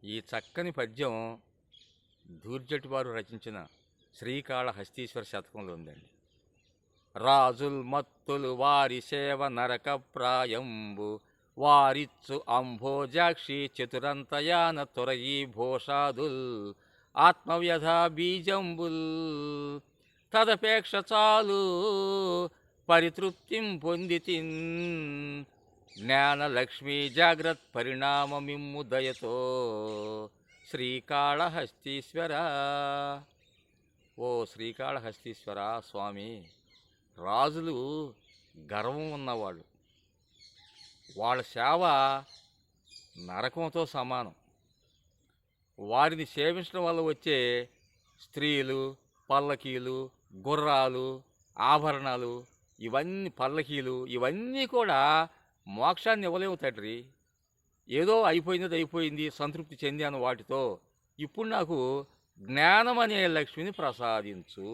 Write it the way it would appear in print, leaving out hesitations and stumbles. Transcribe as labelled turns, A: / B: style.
A: ఈ చక్కని పద్యం దూర్జటి వారు రచించిన శ్రీకాళహస్తీశ్వర శతకంలో ఉందండి. రాజుల్ మత్తులు వారి సేవ నరక ప్రాయంబు వారిచ్చు అంభోజాక్షి చతురంతయాన తొరయి భోషాదుల్ ఆత్మవ్యధా బీజంబుల్ తదపేక్ష చాలు పరితృప్తిం పొందితిన్ జ్ఞానలక్ష్మీ జాగ్రత్ పరిణామమిమ్ము దయతో శ్రీకాళహస్తీశ్వర. ఓ శ్రీకాళహస్తీశ్వర స్వామి, రాజులు గర్వం ఉన్నవాళ్ళు. వాళ్ళ సేవ నరకంతో సమానం. వారిని సేవించడం వల్ల వచ్చే స్త్రీలు, పల్లకీలు, గుర్రాలు, ఆభరణాలు, ఇవన్నీ కూడా మోక్షాన్ని ఇవ్వలేవు తండ్రి. ఏదో అయిపోయింది సంతృప్తి చెందాను వాటితో. ఇప్పుడు నాకు జ్ఞానం అనే లక్ష్మిని ప్రసాదించు.